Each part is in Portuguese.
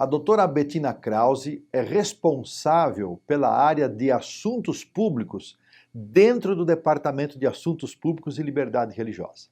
A doutora Bettina Krause é responsável pela área de assuntos públicos dentro do Departamento de Assuntos Públicos e Liberdade Religiosa.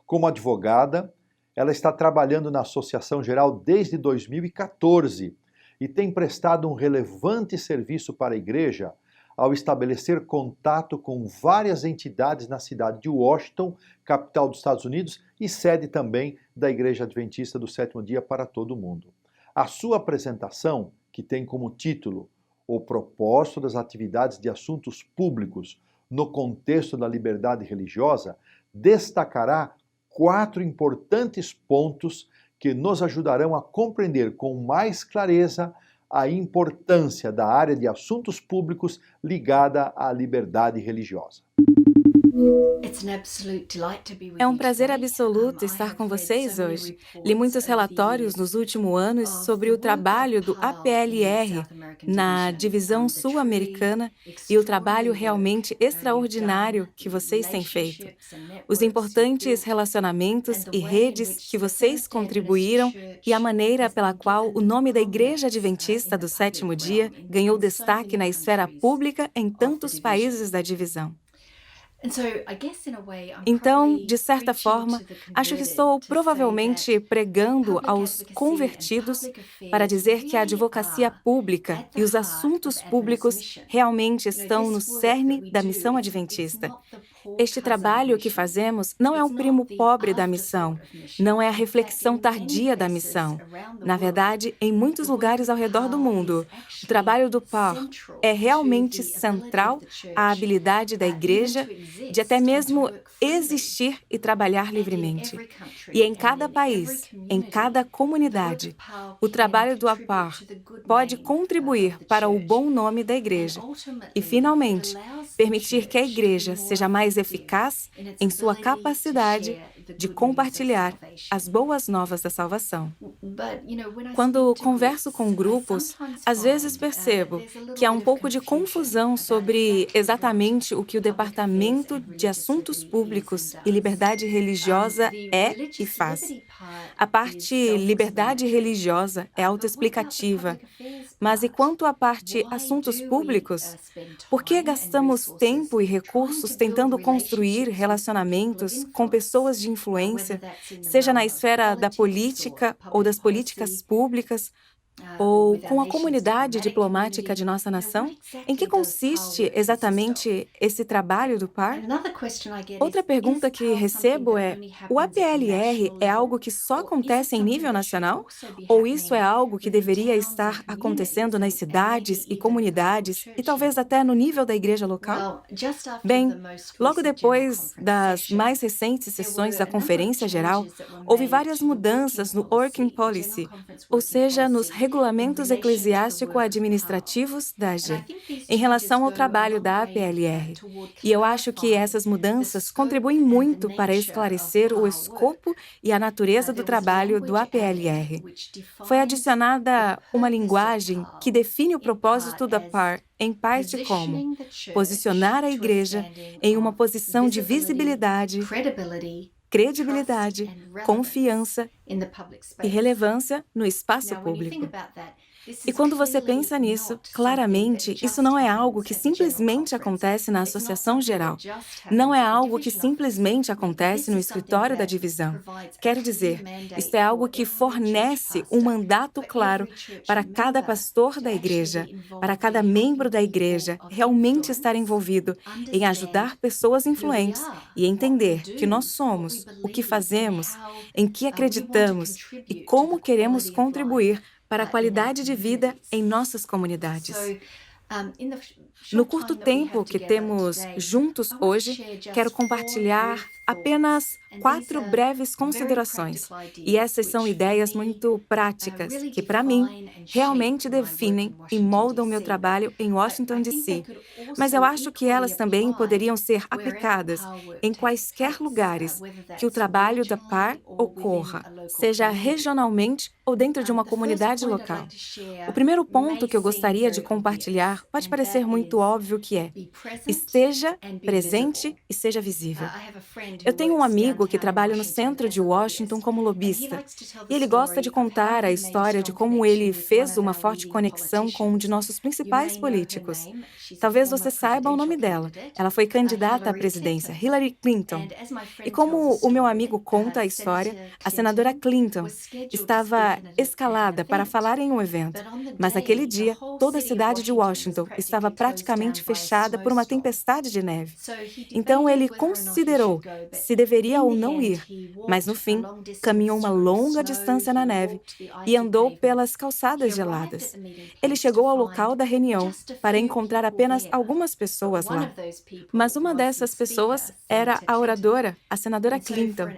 Como advogada, ela está trabalhando na Associação Geral desde 2014 e tem prestado um relevante serviço para a Igreja ao estabelecer contato com várias entidades na cidade de Washington, capital dos Estados Unidos, e sede também da Igreja Adventista do Sétimo Dia para todo o mundo. A sua apresentação, que tem como título O propósito das atividades de assuntos públicos no contexto da liberdade religiosa, destacará 4 importantes pontos que nos ajudarão a compreender com mais clareza a importância da área de assuntos públicos ligada à liberdade religiosa. É um prazer absoluto estar com vocês hoje. Li muitos relatórios nos últimos anos sobre o trabalho do APLR na divisão sul-americana e o trabalho realmente extraordinário que vocês têm feito. Os importantes relacionamentos e redes que vocês contribuíram e a maneira pela qual o nome da Igreja Adventista do Sétimo Dia ganhou destaque na esfera pública em tantos países da divisão. Então, de certa forma, acho que estou provavelmente pregando aos convertidos para dizer que a advocacia pública e os assuntos públicos realmente estão no cerne da missão adventista. Este trabalho que fazemos não é um primo pobre da missão, não é a reflexão tardia da missão. Na verdade, em muitos lugares ao redor do mundo, o trabalho do PAR é realmente central à habilidade da Igreja de até mesmo existir e trabalhar livremente. E em cada país, em cada comunidade, o trabalho do APAR pode contribuir para o bom nome da Igreja e, finalmente, permitir que a Igreja seja mais eficaz em sua capacidade de compartilhar as boas novas da salvação. Quando converso com grupos, às vezes percebo que há um pouco de confusão sobre exatamente o que o Departamento de Assuntos Públicos e Liberdade Religiosa é e faz. A parte liberdade religiosa é autoexplicativa, mas e quanto à parte assuntos públicos? Por que gastamos tempo e recursos tentando construir relacionamentos com pessoas de influência, seja na esfera da política ou das políticas públicas, ou com a comunidade diplomática de nossa nação? Em que consiste exatamente esse trabalho do PAR? Outra pergunta que recebo é: o APLR é algo que só acontece em nível nacional? Ou isso é algo que deveria estar acontecendo nas cidades e comunidades e talvez até no nível da igreja local? Bem, logo depois das mais recentes sessões da Conferência Geral, houve várias mudanças no Working Policy, ou seja, nos regulamentos eclesiástico-administrativos da AG, em relação ao trabalho da APLR. E eu acho que essas mudanças contribuem muito para esclarecer o escopo e a natureza do trabalho do APLR. Foi adicionada uma linguagem que define o propósito da PAR, em parte como posicionar a Igreja em uma posição de visibilidade, credibilidade, confiança e relevância no espaço público. E quando você pensa nisso, claramente, isso não é algo que simplesmente acontece na Associação Geral. Não é algo que simplesmente acontece no escritório da divisão. Quero dizer, isto é algo que fornece um mandato claro para cada pastor da igreja, para cada membro da igreja realmente estar envolvido em ajudar pessoas influentes e entender que nós somos, o que fazemos, em que acreditamos e como queremos contribuir para a qualidade de vida em nossas comunidades. No curto tempo que temos juntos hoje, quero compartilhar apenas 4 breves considerações. E essas são ideias muito práticas que, para mim, realmente definem e moldam meu trabalho em Washington, D.C. Mas eu acho que elas também poderiam ser aplicadas em quaisquer lugares que o trabalho da PAR ocorra, seja regionalmente ou ou dentro de uma comunidade local. O primeiro ponto que eu gostaria de compartilhar pode parecer muito óbvio, que é: esteja presente e seja visível. Eu tenho um amigo que trabalha no centro de Washington como lobista, e ele gosta de contar a história de como ele fez uma forte conexão com um de nossos principais políticos. Talvez você saiba o nome dela. Ela foi candidata à presidência, Hillary Clinton. E como o meu amigo conta a história, a senadora Clinton estava escalada para falar em um evento, mas naquele dia, toda a cidade de Washington estava praticamente fechada por uma tempestade de neve. Então ele considerou se deveria ou não ir, mas no fim, caminhou uma longa distância na neve e andou pelas calçadas geladas. Ele chegou ao local da reunião para encontrar apenas algumas pessoas lá. Mas uma dessas pessoas era a oradora, a senadora Clinton.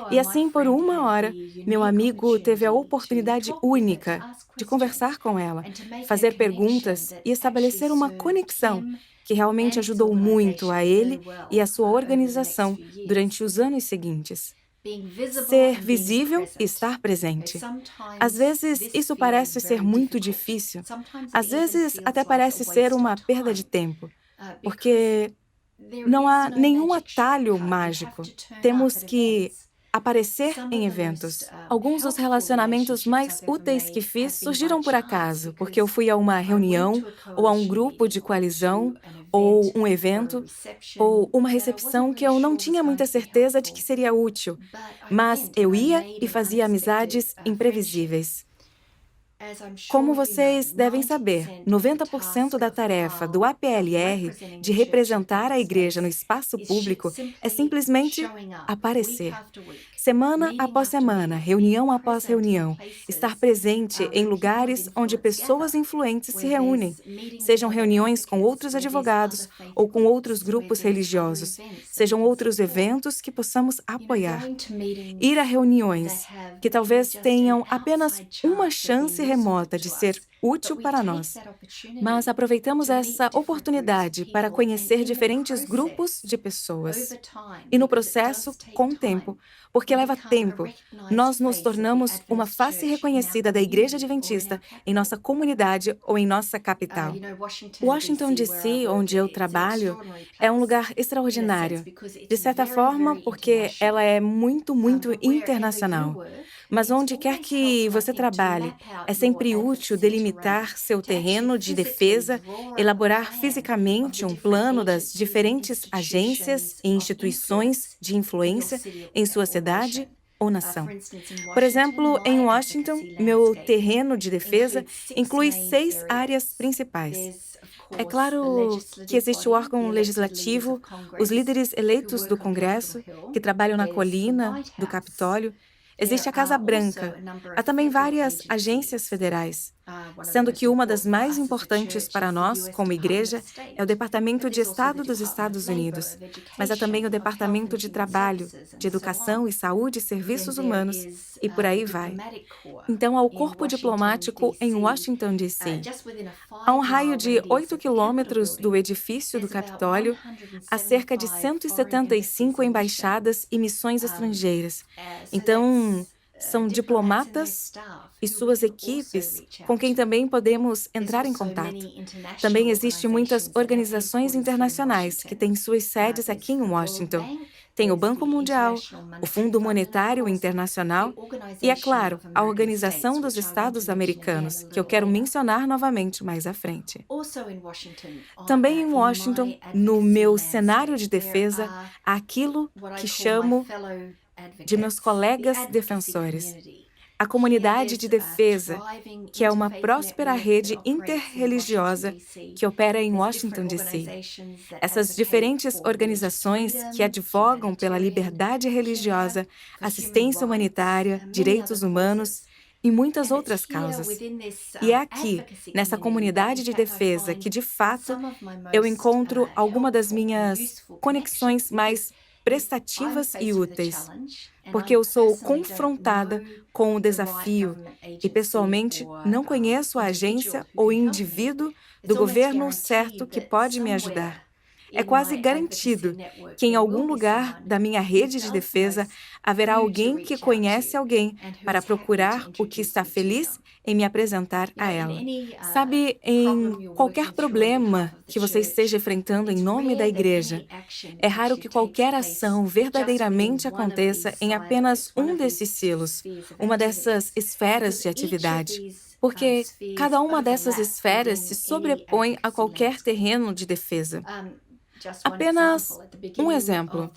E assim, por uma hora, meu amigo teve a oportunidade única de conversar com ela, fazer perguntas e estabelecer uma conexão que realmente ajudou muito a ele e a sua organização durante os anos seguintes. Ser visível e estar presente. Às vezes, isso parece ser muito difícil. Às vezes, até parece ser uma perda de tempo, porque não há nenhum atalho mágico. Temos que aparecer em eventos. Alguns dos relacionamentos mais úteis que fiz surgiram por acaso, porque eu fui a uma reunião, ou a um grupo de coalizão, ou um evento, ou uma recepção que eu não tinha muita certeza de que seria útil, mas eu ia e fazia amizades imprevisíveis. Como vocês devem saber, 90% da tarefa do APLR de representar a igreja no espaço público é simplesmente aparecer. Semana após semana, reunião após reunião, estar presente em lugares onde pessoas influentes se reúnem, sejam reuniões com outros advogados ou com outros grupos religiosos, sejam outros eventos que possamos apoiar. Ir a reuniões que talvez tenham apenas uma chance remota de ser útil para nós, mas aproveitamos essa oportunidade para conhecer diferentes grupos de pessoas. E no processo, com o tempo, porque leva tempo, nós nos tornamos uma face reconhecida da Igreja Adventista em nossa comunidade ou em nossa capital. Washington, D.C., onde eu trabalho, é um lugar extraordinário, de certa forma, porque ela é muito, muito internacional. Mas onde quer que você trabalhe, é sempre útil delimitar seu terreno de defesa, elaborar fisicamente um plano das diferentes agências e instituições de influência em sua cidade ou nação. Por exemplo, em Washington, meu terreno de defesa inclui 6 áreas principais. É claro que existe o órgão legislativo, os líderes eleitos do Congresso, que trabalham na colina do Capitólio. Existe a Casa Branca. Há também várias agências federais, sendo que uma das mais importantes para nós, como igreja, é o Departamento de Estado dos Estados Unidos. Mas há também o Departamento de Trabalho, de Educação e Saúde e Serviços Humanos, e por aí vai. Então, há o Corpo Diplomático em Washington, D.C. A um raio de 8 quilômetros do edifício do Capitólio, há cerca de 175 embaixadas e missões estrangeiras. Então, são diplomatas e suas equipes com quem também podemos entrar em contato. Também existem muitas organizações internacionais que têm suas sedes aqui em Washington. Tem o Banco Mundial, o Fundo Monetário Internacional e, é claro, a Organização dos Estados Americanos, que eu quero mencionar novamente mais à frente. Também em Washington, no meu cenário de defesa, há aquilo que chamo de meus colegas defensores. A comunidade de defesa, que é uma próspera rede interreligiosa que opera em Washington, D.C. Essas diferentes organizações que advogam pela liberdade religiosa, assistência humanitária, direitos humanos e muitas outras causas. E é aqui, nessa comunidade de defesa, que, de fato, eu encontro alguma das minhas conexões mais prestativas e úteis, porque eu sou confrontada com o desafio e, pessoalmente, não conheço a agência ou indivíduo do governo certo que pode me ajudar. é quase garantido que em algum lugar da minha rede de defesa haverá alguém que conhece alguém para procurar o que está feliz em me apresentar a ela. Sabe, em qualquer problema que você esteja enfrentando em nome da igreja, é raro que qualquer ação verdadeiramente aconteça em apenas um desses silos, uma dessas esferas de atividade. Porque cada uma dessas esferas se sobrepõe a qualquer terreno de defesa. Apenas um exemplo.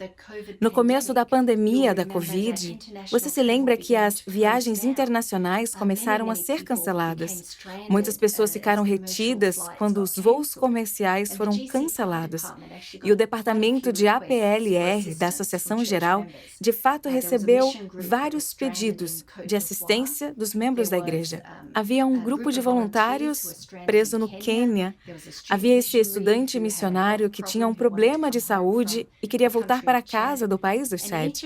No começo da pandemia da Covid, você se lembra que as viagens internacionais começaram a ser canceladas. Muitas pessoas ficaram retidas quando os voos comerciais foram cancelados. E o departamento de APLR da Associação Geral, de fato, recebeu vários pedidos de assistência dos membros da igreja. Havia um grupo de voluntários preso no Quênia. Havia esse estudante missionário que tinha um problema de saúde e queria voltar para casa do país do Chad.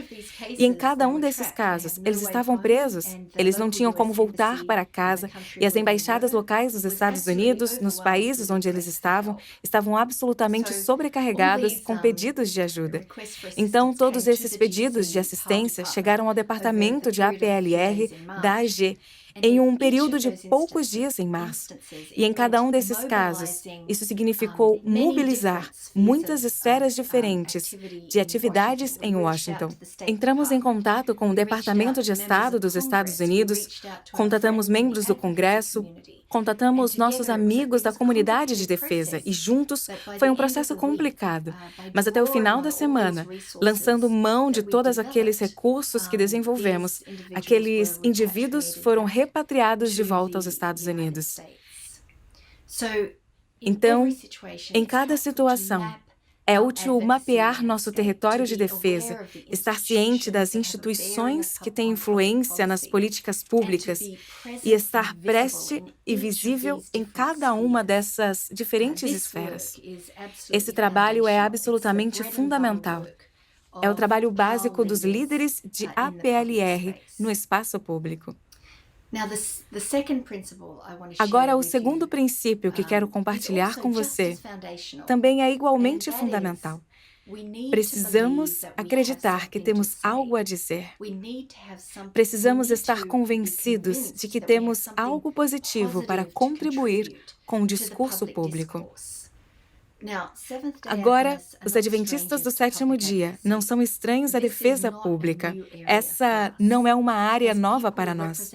E em cada um desses casos, eles estavam presos, eles não tinham como voltar para casa, e as embaixadas locais dos Estados Unidos, nos países onde eles estavam absolutamente sobrecarregadas com pedidos de ajuda. Então, todos esses pedidos de assistência chegaram ao departamento de APLR da AG, em um período de poucos dias em março. E em cada um desses casos, isso significou mobilizar muitas esferas diferentes de atividades em Washington. Entramos em contato com o Departamento de Estado dos Estados Unidos, contatamos membros do Congresso, contatamos nossos amigos da comunidade de defesa e juntos foi um processo complicado. Mas até o final da semana, lançando mão de todos aqueles recursos que desenvolvemos, aqueles indivíduos foram repatriados de volta aos Estados Unidos. Então, em cada situação, é útil mapear nosso território de defesa, estar ciente das instituições que têm influência nas políticas públicas e estar preste e visível em cada uma dessas diferentes esferas. Esse trabalho é absolutamente fundamental. É o trabalho básico dos líderes de APLR no espaço público. Agora, o segundo princípio que quero compartilhar com você também é igualmente fundamental. Precisamos acreditar que temos algo a dizer. Precisamos estar convencidos de que temos algo positivo para contribuir com o discurso público. Agora, os adventistas do sétimo dia não são estranhos à defesa pública. Essa não é uma área nova para nós.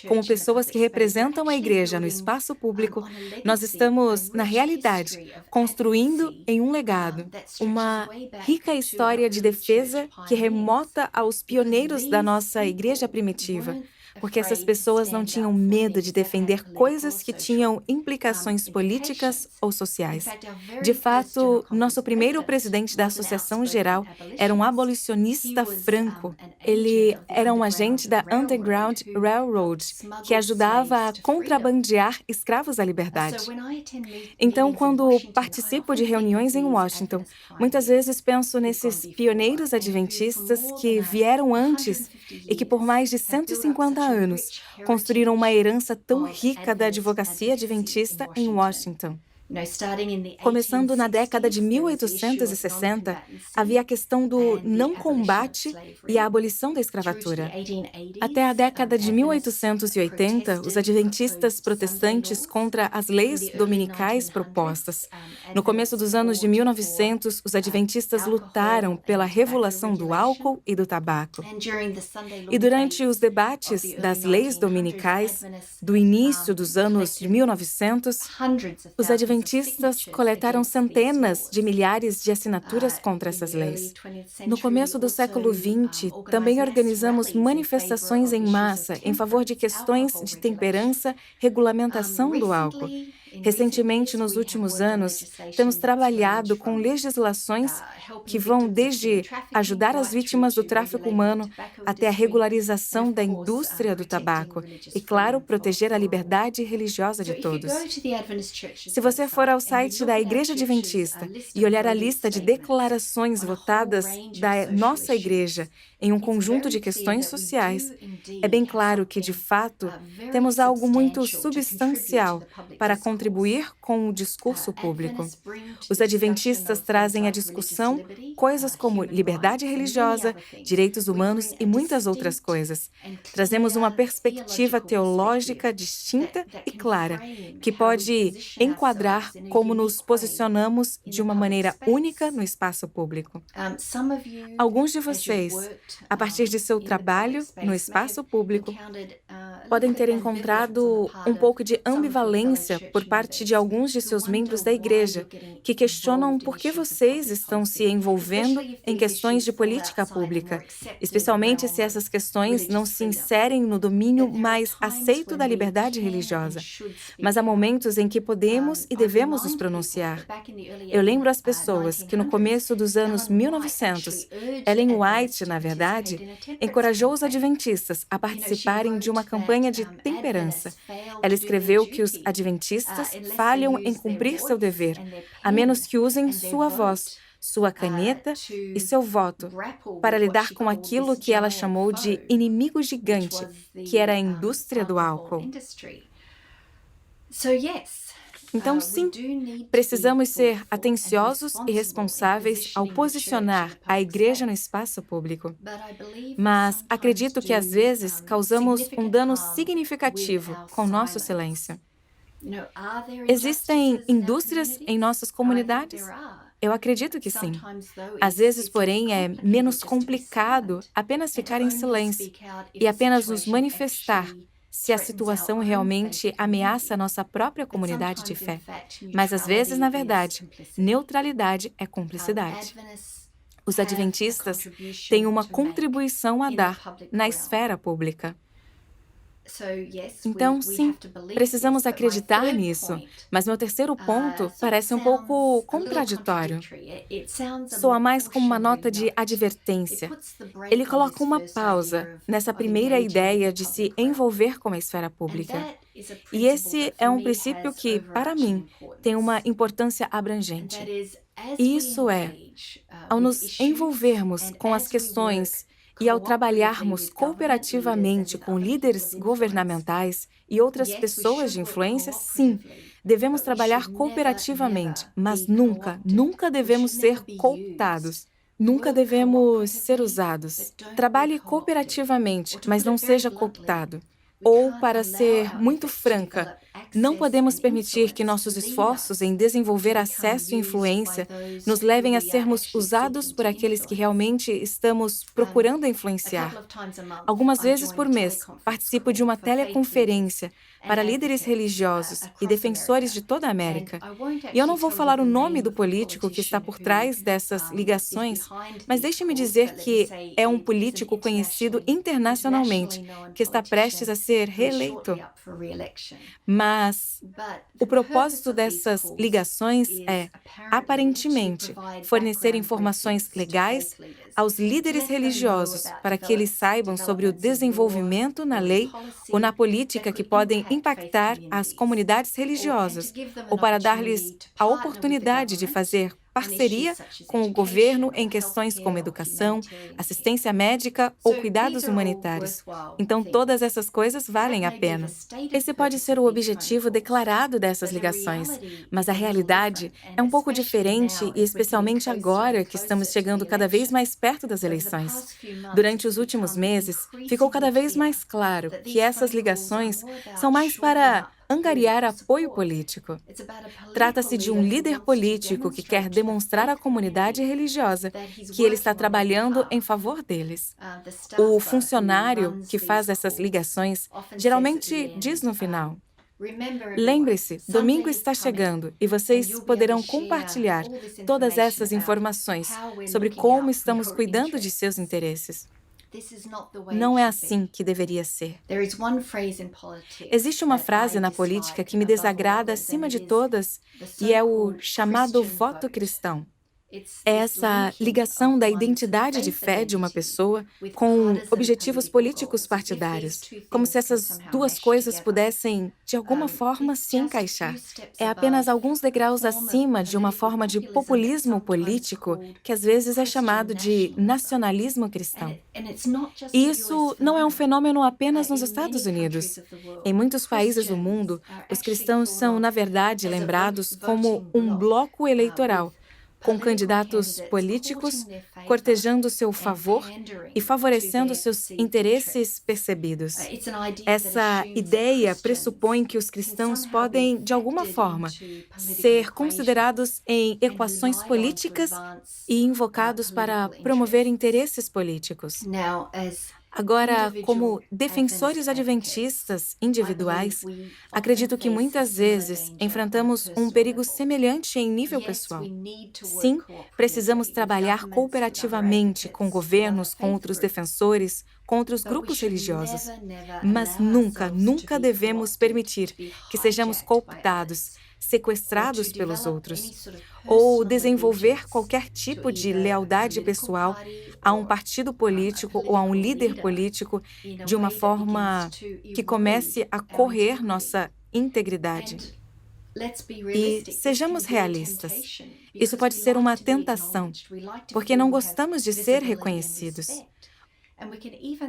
Como pessoas que representam a igreja no espaço público, nós estamos, na realidade, construindo em um legado, uma rica história de defesa que remota aos pioneiros da nossa igreja primitiva. Porque essas pessoas não tinham medo de defender coisas que tinham implicações políticas ou sociais. De fato, nosso primeiro presidente da Associação Geral era um abolicionista franco. Ele era um agente da Underground Railroad, que ajudava a contrabandear escravos à liberdade. Então, quando participo de reuniões em Washington, muitas vezes penso nesses pioneiros adventistas que vieram antes e que por mais de 150 anos construíram uma herança tão rica da advocacia adventista em Washington. Começando na década de 1860, havia a questão do não combate e a abolição da escravatura. Até a década de 1880, os adventistas protestantes contra as leis dominicais propostas. No começo dos anos de 1900, os adventistas lutaram pela regulação do álcool e do tabaco. E durante os debates das leis dominicais, do início dos anos de 1900, os adventistas coletaram centenas de milhares de assinaturas contra essas leis. No começo do século XX, também organizamos manifestações em massa em favor de questões de temperança, regulamentação do álcool. Recentemente, nos últimos anos, temos trabalhado com legislações que vão desde ajudar as vítimas do tráfico humano até a regularização da indústria do tabaco e, claro, proteger a liberdade religiosa de todos. Se você for ao site da Igreja Adventista e olhar a lista de declarações votadas da nossa igreja em um conjunto de questões sociais, é bem claro que, de fato, temos algo muito substancial para contribuir contribuir com o discurso público. Os adventistas trazem à discussão coisas como liberdade religiosa, direitos humanos e muitas outras coisas. Trazemos uma perspectiva teológica distinta e clara, que pode enquadrar como nos posicionamos de uma maneira única no espaço público. Alguns de vocês, a partir de seu trabalho no espaço público, podem ter encontrado um pouco de ambivalência por parte de alguns de seus membros da igreja, que questionam por que vocês estão se envolvendo em questões de política pública, especialmente se essas questões não se inserem no domínio mais aceito da liberdade religiosa. Mas há momentos em que podemos e devemos nos pronunciar. Eu lembro às pessoas que no começo dos anos 1900, Ellen White, na verdade, encorajou os adventistas a participarem de uma campanha de temperança. Ela escreveu que os adventistas falham em cumprir seu dever, a menos que usem sua voz, sua caneta e seu voto para lidar com aquilo que ela chamou de inimigo gigante, que era a indústria do álcool. Então, sim, precisamos ser atenciosos e responsáveis ao posicionar a igreja no espaço público. Mas acredito que, às vezes, causamos um dano significativo com nosso silêncio. Existem indústrias em nossas comunidades? Eu acredito que sim. Às vezes, porém, é menos complicado apenas ficar em silêncio e apenas nos manifestar se a situação realmente ameaça a nossa própria comunidade de fé. Mas, às vezes, na verdade, neutralidade é cumplicidade. Os adventistas têm uma contribuição a dar na esfera pública. Então, sim, precisamos acreditar nisso, mas meu terceiro ponto parece um pouco contraditório. Soa mais como uma nota de advertência. Ele coloca uma pausa nessa primeira ideia de se envolver com a esfera pública. E esse é um princípio que, para mim, tem uma importância abrangente. E isso é, ao nos envolvermos com as questões e ao trabalharmos cooperativamente com líderes governamentais e outras pessoas de influência, sim, devemos trabalhar cooperativamente, mas nunca, nunca devemos ser cooptados. Nunca devemos ser usados. Trabalhe cooperativamente, mas não seja cooptado. Ou, para ser muito franca, não podemos permitir que nossos esforços em desenvolver acesso e influência nos levem a sermos usados por aqueles que realmente estamos procurando influenciar. Algumas vezes por mês, participo de uma teleconferência para líderes religiosos e defensores de toda a América. E eu não vou falar o nome do político que está por trás dessas ligações, mas deixe-me dizer que é um político conhecido internacionalmente, que está prestes a ser reeleito. Mas o propósito dessas ligações é, aparentemente, fornecer informações legais aos líderes religiosos para que eles saibam sobre o desenvolvimento na lei ou na política que podem impactar as comunidades religiosas, ou para dar-lhes a oportunidade de fazer parceria com o governo em questões como educação, assistência médica ou cuidados humanitários. Então, todas essas coisas valem a pena. Esse pode ser o objetivo declarado dessas ligações, mas a realidade é um pouco diferente e especialmente agora que estamos chegando cada vez mais perto das eleições. Durante os últimos meses, ficou cada vez mais claro que essas ligações são mais para angariar apoio político. Trata-se de um líder político que quer demonstrar à comunidade religiosa que ele está trabalhando em favor deles. O funcionário que faz essas ligações geralmente diz no final: lembre-se, domingo está chegando e vocês poderão compartilhar todas essas informações sobre como estamos cuidando de seus interesses. Não é assim que deveria ser. Existe uma frase na política que me desagrada acima de todas e é o chamado voto cristão. É essa ligação da identidade de fé de uma pessoa com objetivos políticos partidários, como se essas duas coisas pudessem, de alguma forma, se encaixar. É apenas alguns degraus acima de uma forma de populismo político que às vezes é chamado de nacionalismo cristão. E isso não é um fenômeno apenas nos Estados Unidos. Em muitos países do mundo, os cristãos são, na verdade, lembrados como um bloco eleitoral, com candidatos políticos cortejando seu favor e favorecendo seus interesses percebidos. Essa ideia pressupõe que os cristãos podem, de alguma forma, ser considerados em equações políticas e invocados para promover interesses políticos. Agora, como defensores adventistas individuais, acredito que muitas vezes enfrentamos um perigo semelhante em nível pessoal. Sim, precisamos trabalhar cooperativamente com governos, com outros defensores, com outros grupos religiosos. Mas nunca, nunca devemos permitir que sejamos cooptados, sequestrados pelos outros, ou desenvolver qualquer tipo de lealdade pessoal a um partido político ou a um líder político de uma forma que comece a correr nossa integridade. E sejamos realistas. Isso pode ser uma tentação, porque não gostamos de ser reconhecidos.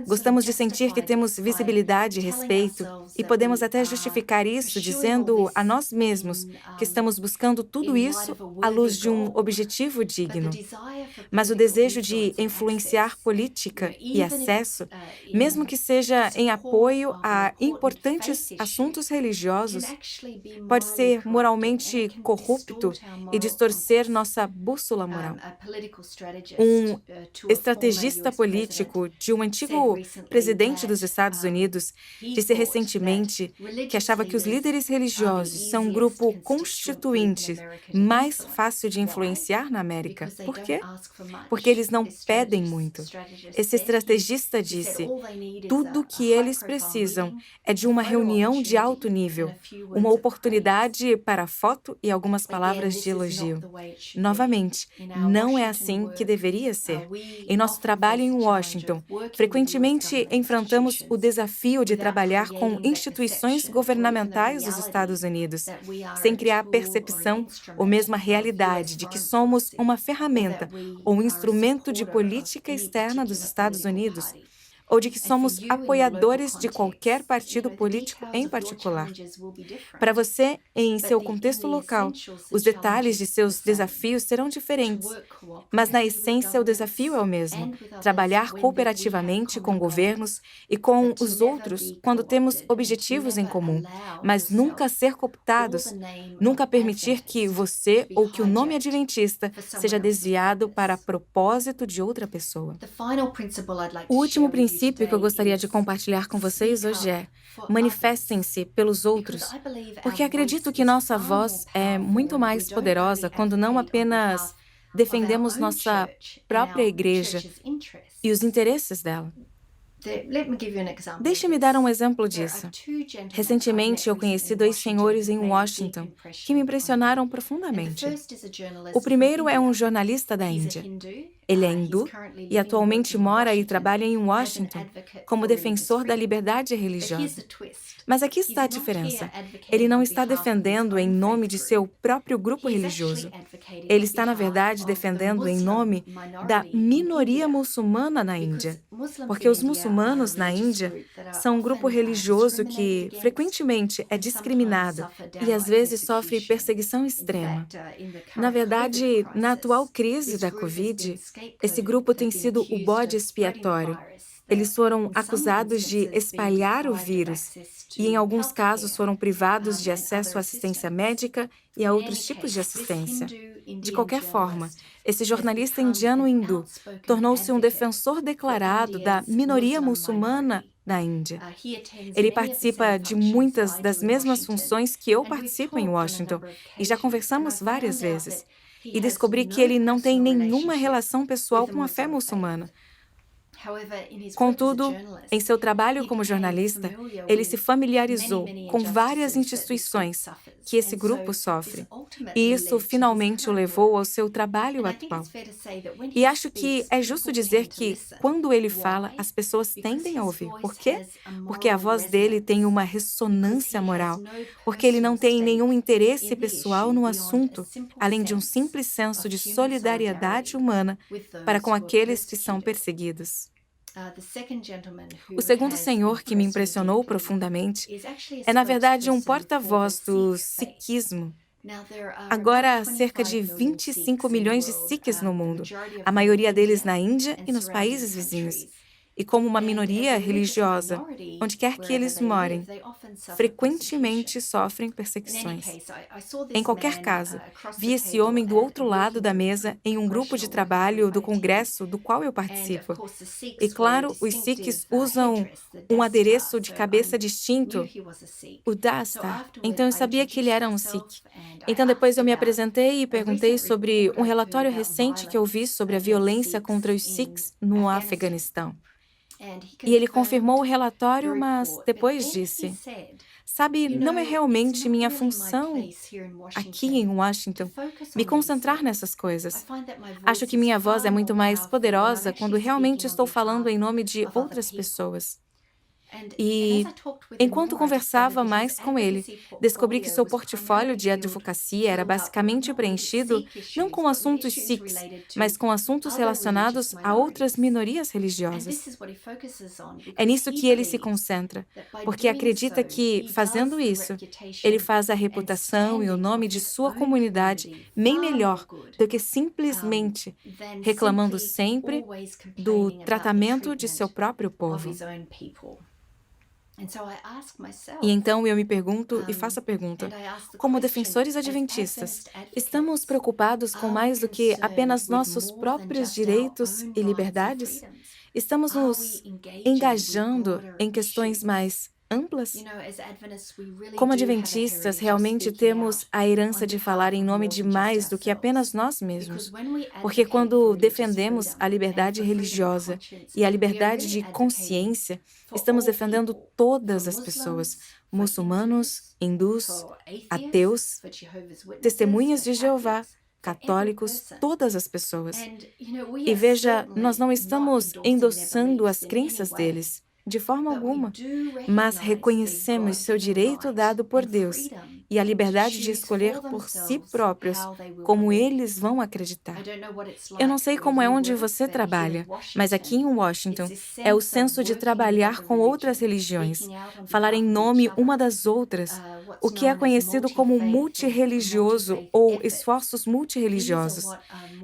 Gostamos de sentir que temos visibilidade e respeito, e podemos até justificar isso dizendo a nós mesmos que estamos buscando tudo isso à luz de um objetivo digno. Mas o desejo de influenciar política e acesso, mesmo que seja em apoio a importantes assuntos religiosos, pode ser moralmente corrupto e distorcer nossa bússola moral. Um estrategista político de um antigo presidente dos Estados Unidos disse recentemente que achava que os líderes religiosos são um grupo constituinte mais fácil de influenciar na América. Por quê? Porque eles não pedem muito. Esse estrategista disse: tudo que eles precisam é de uma reunião de alto nível, uma oportunidade para foto e algumas palavras de elogio. Novamente, não é assim que deveria ser. Em nosso trabalho em Washington, frequentemente enfrentamos o desafio de trabalhar com instituições governamentais dos Estados Unidos, sem criar a percepção ou mesmo a realidade de que somos uma ferramenta ou um instrumento de política externa dos Estados Unidos, ou de que somos apoiadores de qualquer partido político em particular. Para você, em seu contexto local, os detalhes de seus desafios serão diferentes, mas na essência o desafio é o mesmo: trabalhar cooperativamente com governos e com os outros quando temos objetivos em comum, mas nunca ser cooptados, nunca permitir que você ou que o nome adventista seja desviado para propósito de outra pessoa. O último princípio que eu gostaria de compartilhar com vocês hoje é: manifestem-se pelos outros, porque acredito que nossa voz é muito mais poderosa quando não apenas defendemos nossa própria igreja e os interesses dela. Deixe-me dar um exemplo disso. Recentemente, eu conheci dois senhores em Washington que me impressionaram profundamente. O primeiro é um jornalista da Índia. Ele é hindu e atualmente mora e trabalha em Washington como defensor da liberdade religiosa. Mas aqui está a diferença. Ele não está defendendo em nome de seu próprio grupo religioso. Ele está, na verdade, defendendo em nome da minoria muçulmana na Índia. Porque os muçulmanos na Índia são um grupo religioso que frequentemente é discriminado e às vezes sofre perseguição extrema. Na verdade, na atual crise da Covid, esse grupo tem sido o bode expiatório. Eles foram acusados de espalhar o vírus e, em alguns casos, foram privados de acesso à assistência médica e a outros tipos de assistência. De qualquer forma, esse jornalista indiano hindu tornou-se um defensor declarado da minoria muçulmana na Índia. Ele participa de muitas das mesmas funções que eu participo em Washington e já conversamos várias vezes. E descobri que ele não tem nenhuma relação pessoal com a fé muçulmana. Contudo, em seu trabalho como jornalista, ele se familiarizou com várias instituições que esse grupo sofre, e isso finalmente o levou ao seu trabalho atual. E acho que é justo dizer que, quando ele fala, as pessoas tendem a ouvir. Por quê? Porque a voz dele tem uma ressonância moral, porque ele não tem nenhum interesse pessoal no assunto, além de um simples senso de solidariedade humana para com aqueles que são perseguidos. O segundo senhor que me impressionou profundamente é, na verdade, um porta-voz do sikhismo. Agora há cerca de 25 milhões de sikhs no mundo, a maioria deles na Índia e nos países vizinhos. E como uma minoria religiosa, onde quer que eles morem, frequentemente sofrem perseguições. Em qualquer caso, vi esse homem do outro lado da mesa em um grupo de trabalho do congresso do qual eu participo. E claro, os sikhs usam um adereço de cabeça distinto, o dasta. Então eu sabia que ele era um sikh. Então depois eu me apresentei e perguntei sobre um relatório recente que eu vi sobre a violência contra os sikhs no Afeganistão. E ele confirmou o relatório, mas depois disse: sabe, não é realmente minha função aqui em Washington me concentrar nessas coisas. Acho que minha voz é muito mais poderosa quando realmente estou falando em nome de outras pessoas. E, enquanto conversava mais com ele, descobri que seu portfólio de advocacia era basicamente preenchido não com assuntos sikhs, mas com assuntos relacionados a outras minorias religiosas. É nisso que ele se concentra, porque acredita que, fazendo isso, ele faz a reputação e o nome de sua comunidade bem melhor do que simplesmente reclamando sempre do tratamento de seu próprio povo. E então eu me pergunto e faço a pergunta: como defensores adventistas, estamos preocupados com mais do que apenas nossos próprios direitos e liberdades? Estamos nos engajando em questões mais amplas? Como adventistas, realmente temos a herança de falar em nome de mais do que apenas nós mesmos. Porque quando defendemos a liberdade religiosa e a liberdade de consciência, estamos defendendo todas as pessoas, muçulmanos, hindus, ateus, testemunhas de Jeová, católicos, todas as pessoas. E veja, nós não estamos endossando as crenças deles, de forma alguma, mas reconhecemos seu direito dado por Deus e a liberdade de escolher por si próprios como eles vão acreditar. Eu não sei como é onde você trabalha, mas aqui em Washington é o senso de trabalhar com outras religiões, falar em nome uma das outras, o que é conhecido como multirreligioso ou esforços multirreligiosos.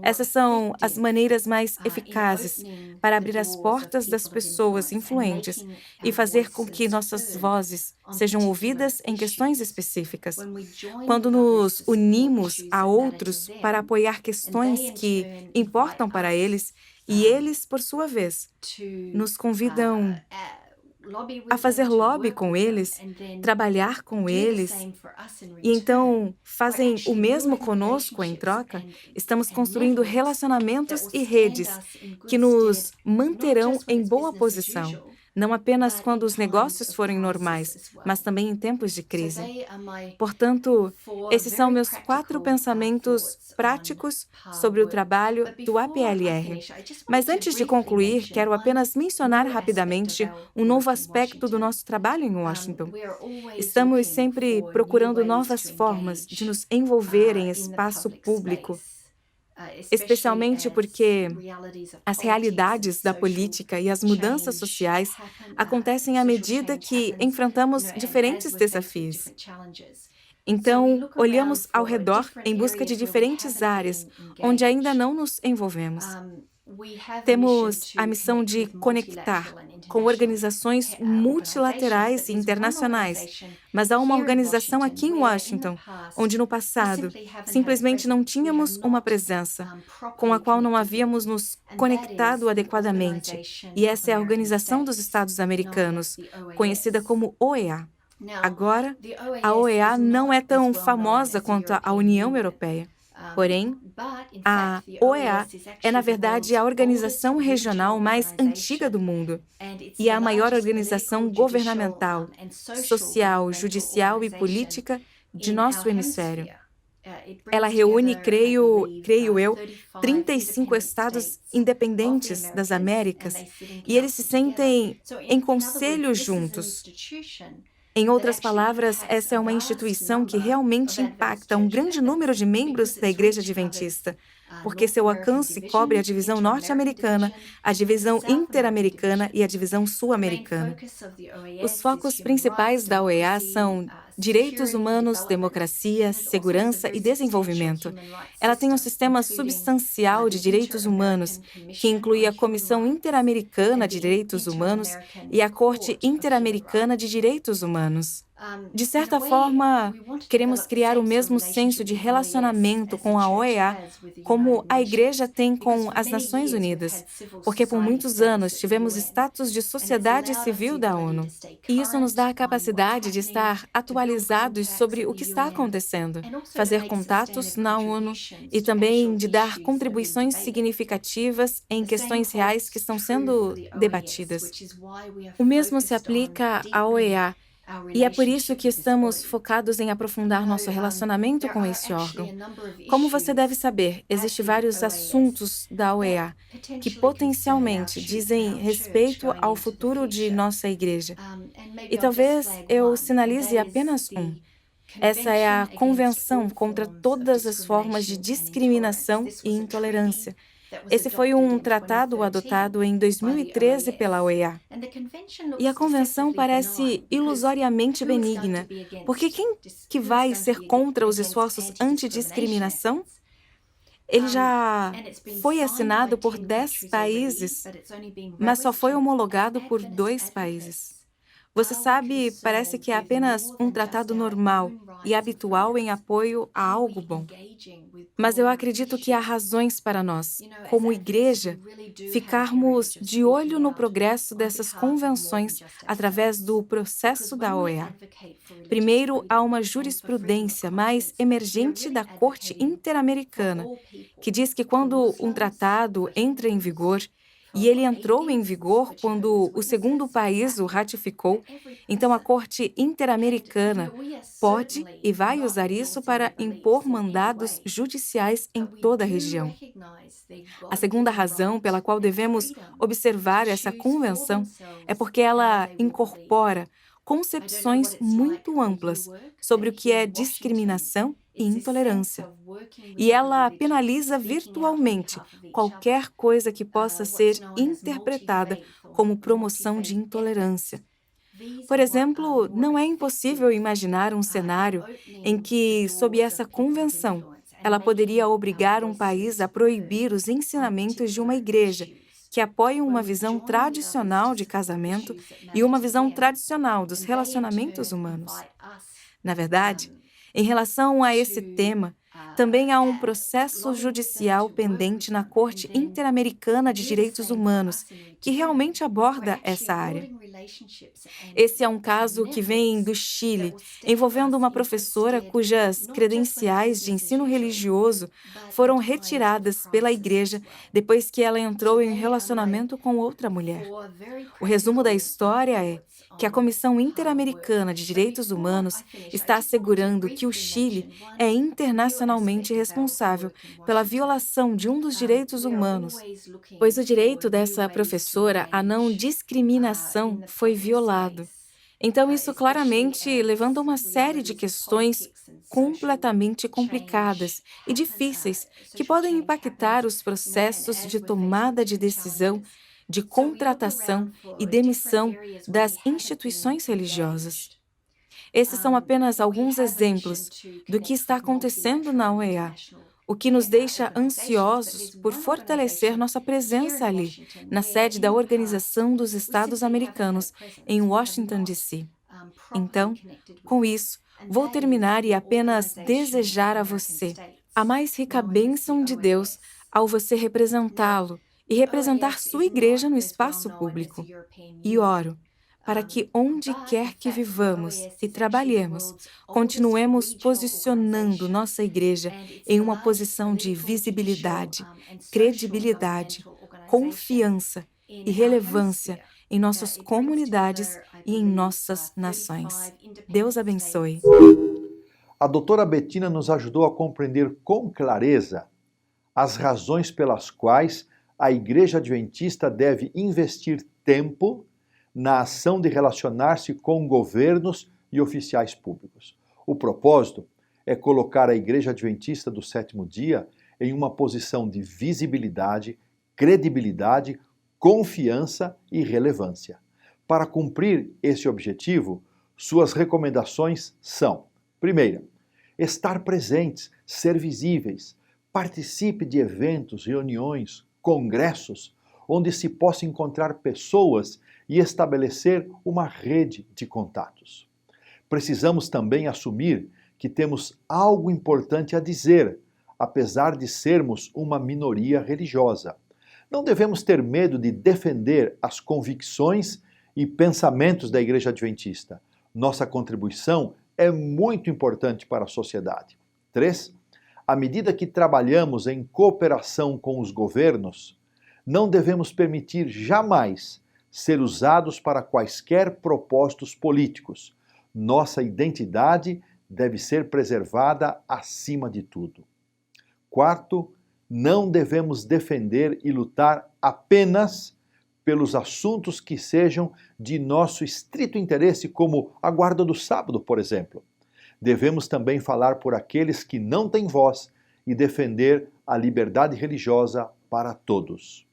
Essas são as maneiras mais eficazes para abrir as portas das pessoas influentes e fazer com que nossas vozes sejam ouvidas em questões específicas. Quando nos unimos a outros para apoiar questões que importam para eles, e eles, por sua vez, nos convidam a fazer lobby com eles, trabalhar com eles, e então fazem o mesmo conosco em troca, estamos construindo relacionamentos e redes que nos manterão em boa posição, não apenas quando os negócios forem normais, mas também em tempos de crise. Portanto, esses são meus 4 pensamentos práticos sobre o trabalho do APLR. Mas antes de concluir, quero apenas mencionar rapidamente um novo aspecto do nosso trabalho em Washington. Estamos sempre procurando novas formas de nos envolver em espaço público, especialmente porque as realidades da política e as mudanças sociais acontecem à medida que enfrentamos diferentes desafios. Então, olhamos ao redor em busca de diferentes áreas onde ainda não nos envolvemos. Temos a missão de conectar com organizações multilaterais e internacionais, mas há uma organização aqui em Washington, onde no passado simplesmente não tínhamos uma presença, com a qual não havíamos nos conectado adequadamente, e essa é a Organização dos Estados Americanos, conhecida como OEA. Agora, a OEA não é tão famosa quanto a União Europeia. Porém, a OEA é, na verdade, a organização regional mais antiga do mundo e a maior organização governamental, social, judicial e política de nosso hemisfério. Ela reúne, creio eu, 35 estados independentes das Américas e eles se sentem em conselho juntos. Em outras palavras, essa é uma instituição que realmente impacta um grande número de membros da Igreja Adventista, porque seu alcance cobre a divisão norte-americana, a divisão interamericana e a divisão sul-americana. Os focos principais da OEA são direitos humanos, democracia, segurança e desenvolvimento. Ela tem um sistema substancial de direitos humanos, que inclui a Comissão Interamericana de Direitos Humanos e a Corte Interamericana de Direitos Humanos. De certa forma, queremos criar o mesmo senso de relacionamento com a OEA como a Igreja tem com as Nações Unidas, porque por muitos anos tivemos status de sociedade civil da ONU. E isso nos dá a capacidade de estar atualizados sobre o que está acontecendo, fazer contatos na ONU e também de dar contribuições significativas em questões reais que estão sendo debatidas. O mesmo se aplica à OEA. E é por isso que estamos focados em aprofundar nosso relacionamento com esse órgão. Como você deve saber, existem vários assuntos da OEA que potencialmente dizem respeito ao futuro de nossa igreja. E talvez eu sinalize apenas um. Essa é a Convenção contra todas as formas de discriminação e intolerância. Esse foi um tratado adotado em 2013 pela OEA. E a convenção parece ilusoriamente benigna, porque quem que vai ser contra os esforços antidiscriminação? Ele já foi assinado por 10 países, mas só foi homologado por 2 países. Você sabe, parece que é apenas um tratado normal e habitual em apoio a algo bom. Mas eu acredito que há razões para nós, como igreja, ficarmos de olho no progresso dessas convenções através do processo da OEA. Primeiro, há uma jurisprudência mais emergente da Corte Interamericana, que diz que quando um tratado entra em vigor, e ele entrou em vigor quando o segundo país o ratificou, então a Corte Interamericana pode e vai usar isso para impor mandados judiciais em toda a região. A segunda razão pela qual devemos observar essa convenção é porque ela incorpora concepções muito amplas sobre o que é discriminação e intolerância. E ela penaliza virtualmente qualquer coisa que possa ser interpretada como promoção de intolerância. Por exemplo, não é impossível imaginar um cenário em que, sob essa convenção, ela poderia obrigar um país a proibir os ensinamentos de uma igreja que apoiam uma visão tradicional de casamento e uma visão tradicional dos relacionamentos humanos. Na verdade, em relação a esse tema, também há um processo judicial pendente na Corte Interamericana de Direitos Humanos, que realmente aborda essa área. Esse é um caso que vem do Chile, envolvendo uma professora cujas credenciais de ensino religioso foram retiradas pela igreja depois que ela entrou em relacionamento com outra mulher. O resumo da história é que a Comissão Interamericana de Direitos Humanos está assegurando que o Chile é internacionalmente responsável pela violação de um dos direitos humanos, pois o direito dessa professora à não discriminação foi violado. Então, isso claramente levanta uma série de questões completamente complicadas e difíceis que podem impactar os processos de tomada de decisão, de contratação e demissão das instituições religiosas. Esses são apenas alguns exemplos do que está acontecendo na OEA, o que nos deixa ansiosos por fortalecer nossa presença ali, na sede da Organização dos Estados Americanos, em Washington, D.C. Então, com isso, vou terminar e apenas desejar a você a mais rica bênção de Deus ao você representá-lo e representar sua igreja no espaço público. E oro para que onde quer que vivamos e trabalhemos, continuemos posicionando nossa igreja em uma posição de visibilidade, credibilidade, confiança e relevância em nossas comunidades e em nossas nações. Deus abençoe. A doutora Bettina nos ajudou a compreender com clareza as razões pelas quais a Igreja Adventista deve investir tempo na ação de relacionar-se com governos e oficiais públicos. O propósito é colocar a Igreja Adventista do Sétimo Dia em uma posição de visibilidade, credibilidade, confiança e relevância. Para cumprir esse objetivo, suas recomendações são: primeira, estar presentes, ser visíveis. Participe de eventos, reuniões, congressos, onde se possa encontrar pessoas e estabelecer uma rede de contatos. Precisamos também assumir que temos algo importante a dizer, apesar de sermos uma minoria religiosa. Não devemos ter medo de defender as convicções e pensamentos da Igreja Adventista. Nossa contribuição é muito importante para a sociedade. 3. À medida que trabalhamos em cooperação com os governos, não devemos permitir jamais ser usados para quaisquer propósitos políticos. Nossa identidade deve ser preservada acima de tudo. 4. Não devemos defender e lutar apenas pelos assuntos que sejam de nosso estrito interesse, como a guarda do sábado, por exemplo. Devemos também falar por aqueles que não têm voz e defender a liberdade religiosa para todos.